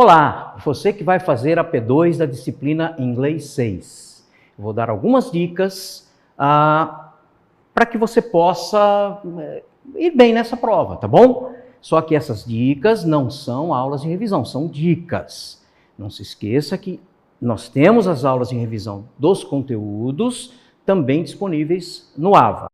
Olá, você que vai fazer a P2 da disciplina Inglês 6. Eu vou dar algumas dicas para que você possa ir bem nessa prova, tá bom? Só que essas dicas não são aulas de revisão, são dicas. Não se esqueça que nós temos as aulas de revisão dos conteúdos também disponíveis no AVA.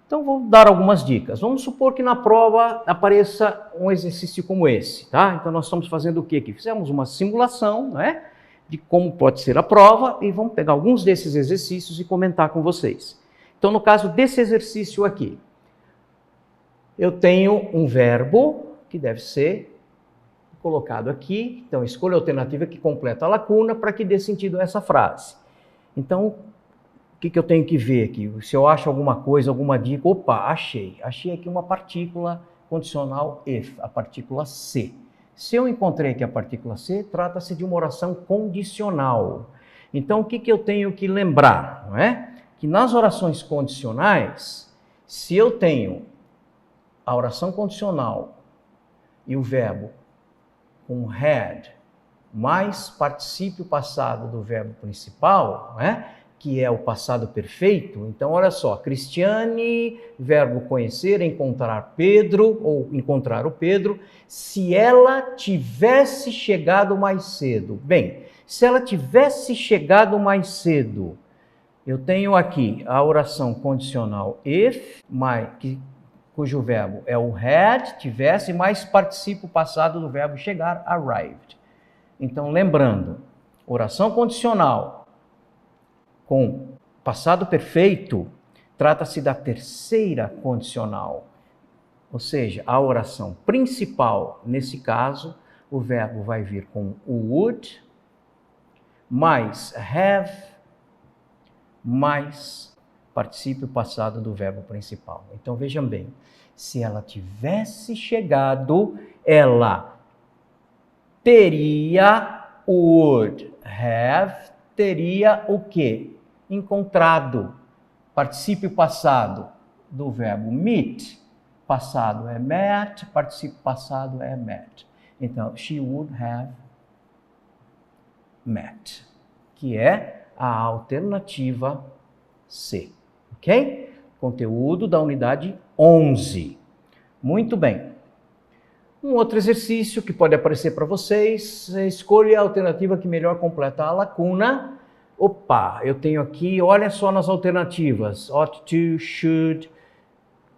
Então, vou dar algumas dicas. Vamos supor que na prova apareça um exercício como esse, tá? Então, nós estamos fazendo o quê aqui? Fizemos uma simulação, né, de como pode ser a prova e vamos pegar alguns desses exercícios e comentar com vocês. Então, no caso desse exercício aqui, eu tenho um verbo que deve ser colocado aqui. Então, escolha a alternativa que completa a lacuna para que dê sentido a essa frase. Então, o que eu tenho que ver aqui? Se eu acho alguma coisa, alguma dica, opa, achei aqui uma partícula condicional if, a partícula se. Se eu encontrei aqui a partícula se, trata-se de uma oração condicional. Então, o que eu tenho que lembrar? Não é? Que nas orações condicionais, se eu tenho a oração condicional e o verbo com had mais particípio passado do verbo principal, não é? Que é o passado perfeito. Então, olha só, Cristiane, verbo conhecer, encontrar Pedro, ou encontrar o Pedro, se ela tivesse chegado mais cedo. Bem, se ela tivesse chegado mais cedo, eu tenho aqui a oração condicional if, cujo verbo é o had, tivesse, mais particípio passado do verbo chegar, arrived. Então, lembrando, oração condicional com passado perfeito, trata-se da terceira condicional. Ou seja, a oração principal, nesse caso, o verbo vai vir com o would, mais have, mais particípio passado do verbo principal. Então, vejam bem, se ela tivesse chegado, ela teria, would have, teria o quê? Encontrado. Particípio passado do verbo meet. Passado é met, particípio passado é met. Então, she would have met, que é a alternativa C. Ok? Conteúdo da unidade 11. Muito bem. Um outro exercício que pode aparecer para vocês, escolha a alternativa que melhor completa a lacuna. Opa, eu tenho aqui, olha só nas alternativas, ought to, should.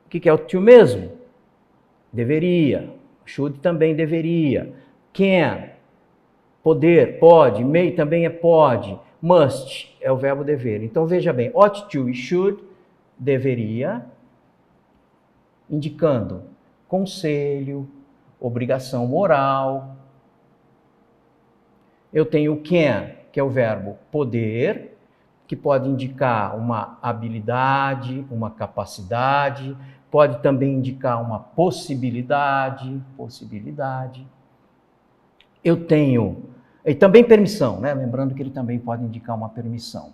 O que é ought to mesmo? Deveria. Should também deveria. Can, poder, pode. May também é pode. Must é o verbo dever. Então veja bem, ought to e should, deveria, indicando conselho, obrigação moral. Eu tenho can, que é o verbo poder, que pode indicar uma habilidade, uma capacidade, pode também indicar uma possibilidade. Eu tenho, e também permissão, né? Lembrando que ele também pode indicar uma permissão.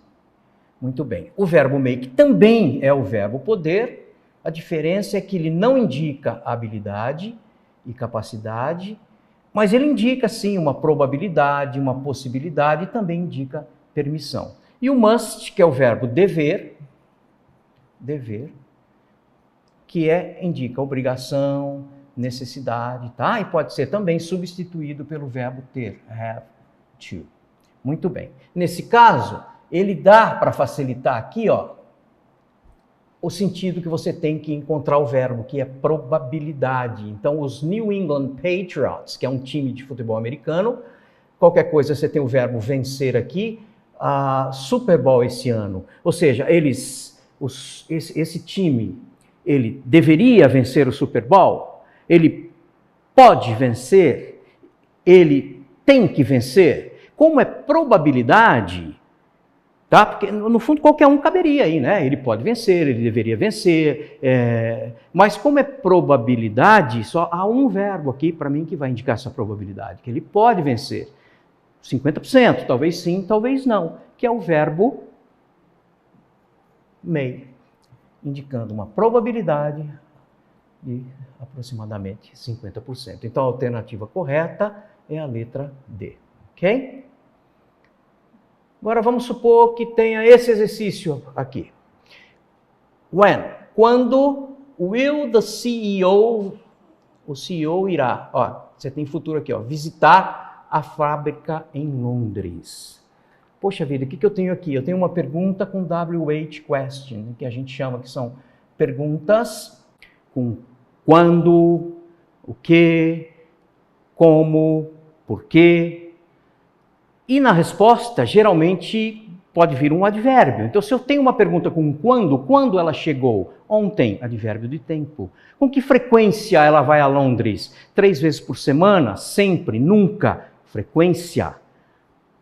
Muito bem. O verbo make também é o verbo poder, a diferença é que ele não indica habilidade e capacidade, mas ele indica, sim, uma probabilidade, uma possibilidade e também indica permissão. E o must, que é o verbo dever, que indica obrigação, necessidade, tá? E pode ser também substituído pelo verbo ter, have to. Muito bem. Nesse caso, ele dá para facilitar aqui, ó, o sentido que você tem que encontrar o verbo, que é probabilidade. Então, os New England Patriots, que é um time de futebol americano, qualquer coisa você tem o verbo vencer aqui, Super Bowl esse ano. Ou seja, esse time, ele deveria vencer o Super Bowl, ele pode vencer, ele tem que vencer. Como é probabilidade, tá? Porque, no fundo, qualquer um caberia aí, né? Ele pode vencer, ele deveria vencer, mas como é probabilidade, só há um verbo aqui para mim que vai indicar essa probabilidade, que ele pode vencer. 50%, talvez sim, talvez não, que é o verbo may, indicando uma probabilidade de aproximadamente 50%. Então, a alternativa correta é a letra D, ok? Agora vamos supor que tenha esse exercício aqui. When? Quando will the CEO, o CEO irá, ó, você tem futuro aqui, ó, visitar a fábrica em Londres. Poxa vida, o que eu tenho aqui? Eu tenho uma pergunta com WH question, que a gente chama que são perguntas com quando, o que, como, por quê. E na resposta, geralmente, pode vir um advérbio. Então, se eu tenho uma pergunta com quando ela chegou? Ontem, advérbio de tempo. Com que frequência ela vai a Londres? 3 vezes por semana? Sempre? Nunca? Frequência.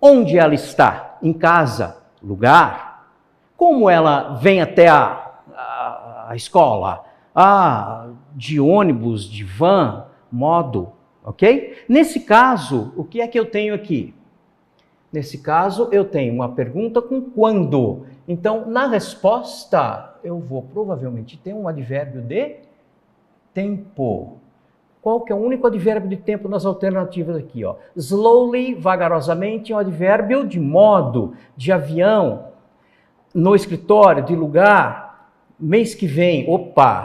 Onde ela está? Em casa? Lugar? Como ela vem até a escola? De ônibus, de van, modo, ok? Nesse caso, o que é que eu tenho aqui? Nesse caso, eu tenho uma pergunta com quando. Então, na resposta, eu vou provavelmente ter um advérbio de tempo. Qual que é o único advérbio de tempo nas alternativas aqui? Ó? Slowly, vagarosamente, é um advérbio de modo, de avião, no escritório, de lugar. Mês que vem,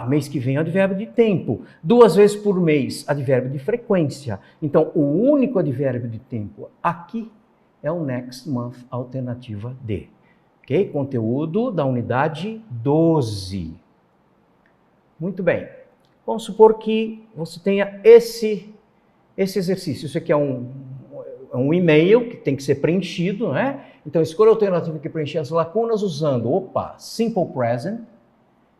mês que vem é advérbio de tempo. 2 vezes por mês, advérbio de frequência. Então, o único advérbio de tempo aqui é o next month, alternativa D. Ok? Conteúdo da unidade 12. Muito bem. Vamos supor que você tenha esse exercício. Isso aqui é um e-mail que tem que ser preenchido, né? Então, escolha a alternativa que preenche as lacunas usando, simple present,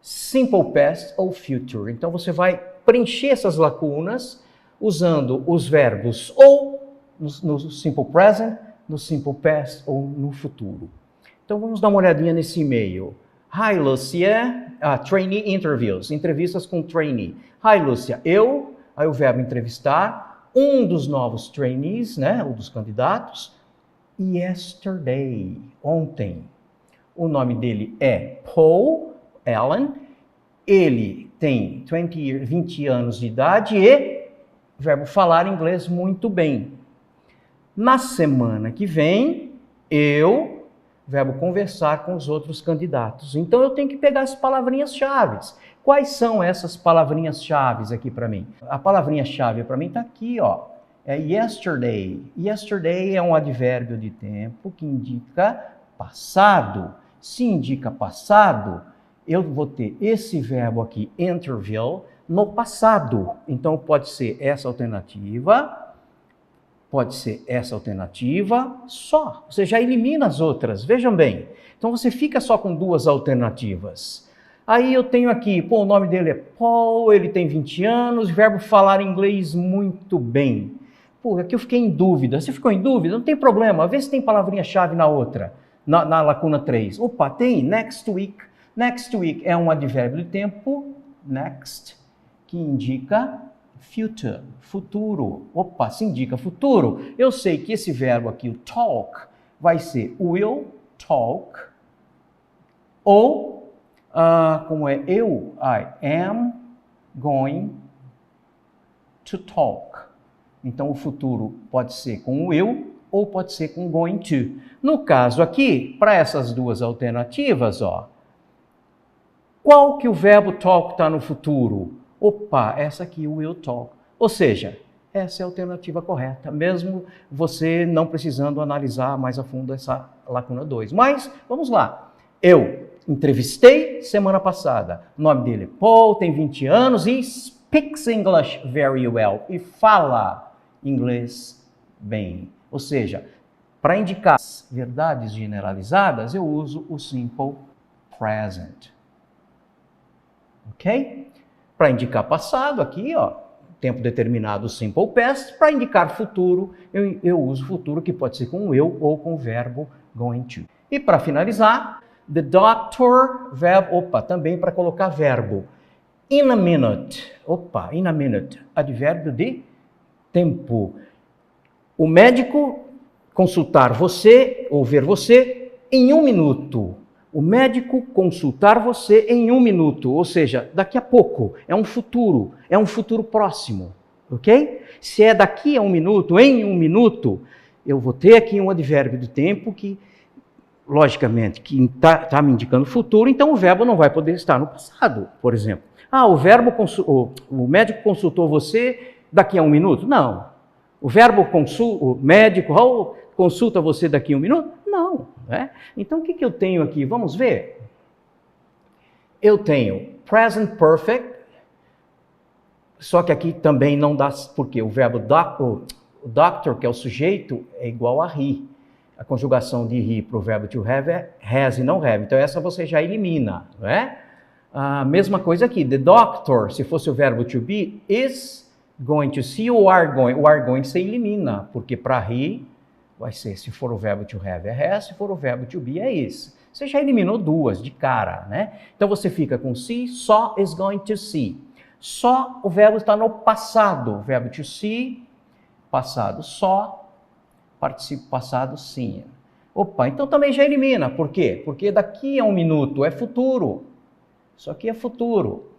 simple past ou future. Então, você vai preencher essas lacunas usando os verbos ou no simple present, no simple past ou no futuro. Então, vamos dar uma olhadinha nesse e-mail. Hi, Lucia. Trainee interviews. Entrevistas com trainee. Hi, Lucia. Aí o verbo entrevistar, um dos novos trainees, né, ou dos candidatos, yesterday, ontem. O nome dele é Paul Allen. Ele tem 20 anos de idade e verbo falar inglês muito bem. Na semana que vem, verbo conversar com os outros candidatos. Então, eu tenho que pegar as palavrinhas-chave. Quais são essas palavrinhas-chave aqui para mim? A palavrinha-chave para mim está aqui, ó. É yesterday. Yesterday é um advérbio de tempo que indica passado. Se indica passado, eu vou ter esse verbo aqui, interview, no passado. Então, pode ser essa alternativa. Pode ser essa alternativa só. Você já elimina as outras, vejam bem. Então você fica só com 2 alternativas. Aí eu tenho aqui, o nome dele é Paul, ele tem 20 anos, verbo falar inglês muito bem. Aqui eu fiquei em dúvida. Você ficou em dúvida? Não tem problema, vê se tem palavrinha-chave na outra, na lacuna 3. Tem, next week. Next week é um advérbio de tempo, next, que indica future, futuro. Se indica futuro. Eu sei que esse verbo aqui, o talk, vai ser will talk, ou, como é I am going to talk. Então, o futuro pode ser com will ou pode ser com going to. No caso aqui, para essas 2 alternativas, qual que o verbo talk está no futuro? Essa aqui, will talk. Ou seja, essa é a alternativa correta, mesmo você não precisando analisar mais a fundo essa lacuna 2. Mas, vamos lá. Eu entrevistei semana passada. O nome dele é Paul, tem 20 anos e speaks English very well. E fala inglês bem. Ou seja, para indicar verdades generalizadas, eu uso o simple present. Ok? Para indicar passado, aqui, tempo determinado, simple past. Para indicar futuro, eu uso futuro, que pode ser com will ou com o verbo going to. E para finalizar, the doctor, verbo, também para colocar verbo. In a minute, in a minute, advérbio de tempo. O médico consultar você, ou ver você, em 1 minuto. O médico consultar você em 1 minuto, ou seja, daqui a pouco, é um futuro próximo, ok? Se é daqui a 1 minuto, em 1 minuto, eu vou ter aqui um advérbio do tempo que, logicamente, que está me indicando futuro, então o verbo não vai poder estar no passado, por exemplo. O médico consultou você daqui a 1 minuto? Não. O médico consulta você daqui a 1 minuto? Não. Né? Então, o que eu tenho aqui? Vamos ver. Eu tenho present perfect, só que aqui também não dá, porque o verbo doctor, que é o sujeito, é igual a he. A conjugação de he para o verbo to have é has e não have. Então, essa você já elimina, não é? A mesma coisa aqui. The doctor, se fosse o verbo to be, is going to see ou are going. O are going você elimina, porque para he vai ser, se for o verbo to have é has, se for o verbo to be é is. Você já eliminou 2 de cara, né? Então, você fica com see, só is going to see. Só o verbo está no passado. O verbo to see, passado só, participo passado sim. Opa, então também já elimina. Por quê? Porque daqui a 1 minuto é futuro. Isso aqui é futuro.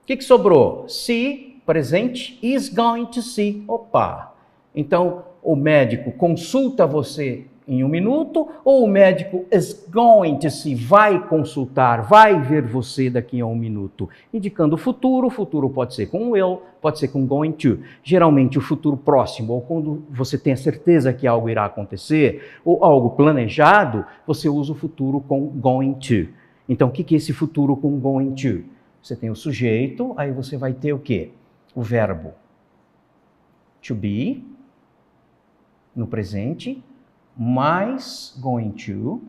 O que sobrou? See, presente, is going to see. Opa! Então, o médico consulta você em 1 minuto, ou o médico is going to see, vai consultar, vai ver você daqui a 1 minuto. Indicando o futuro pode ser com will, pode ser com going to. Geralmente o futuro próximo, ou quando você tem a certeza que algo irá acontecer, ou algo planejado, você usa o futuro com going to. Então, o que é esse futuro com going to? Você tem o sujeito, aí você vai ter o quê? O verbo to be, no presente, mais going to,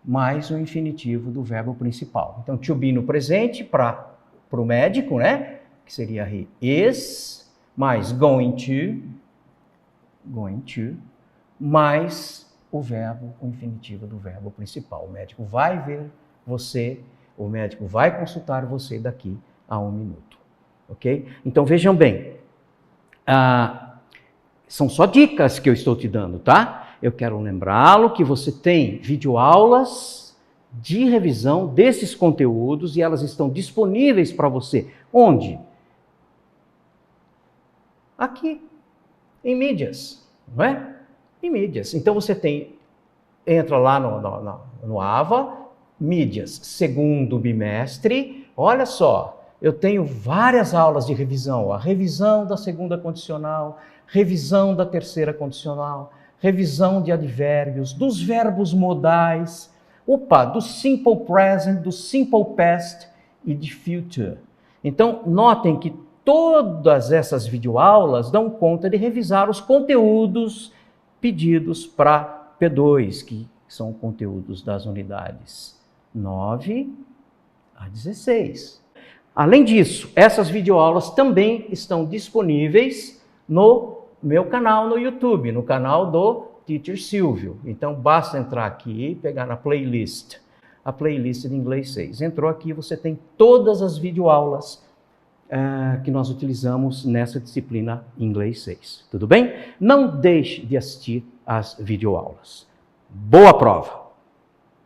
mais o infinitivo do verbo principal. Então, to be no presente, para o médico, né? Que seria he is, mais going to, mais o verbo, o infinitivo do verbo principal. O médico vai ver você, o médico vai consultar você daqui a 1 minuto. Ok? Então, vejam bem. São só dicas que eu estou te dando, tá? Eu quero lembrá-lo que você tem videoaulas de revisão desses conteúdos e elas estão disponíveis para você. Onde? Aqui, em mídias, não é? Em mídias. Então você entra lá no AVA, mídias, segundo bimestre, olha só, eu tenho várias aulas de revisão, a revisão da segunda condicional, revisão da terceira condicional, revisão de advérbios, dos verbos modais, do simple present, do simple past e de future. Então, notem que todas essas videoaulas dão conta de revisar os conteúdos pedidos para P2, que são conteúdos das unidades 9 a 16. Além disso, essas videoaulas também estão disponíveis no meu canal no YouTube, no canal do Teacher Silvio. Então, basta entrar aqui e pegar na playlist, a playlist de Inglês 6. Entrou aqui, você tem todas as videoaulas que nós utilizamos nessa disciplina Inglês 6. Tudo bem? Não deixe de assistir às videoaulas. Boa prova!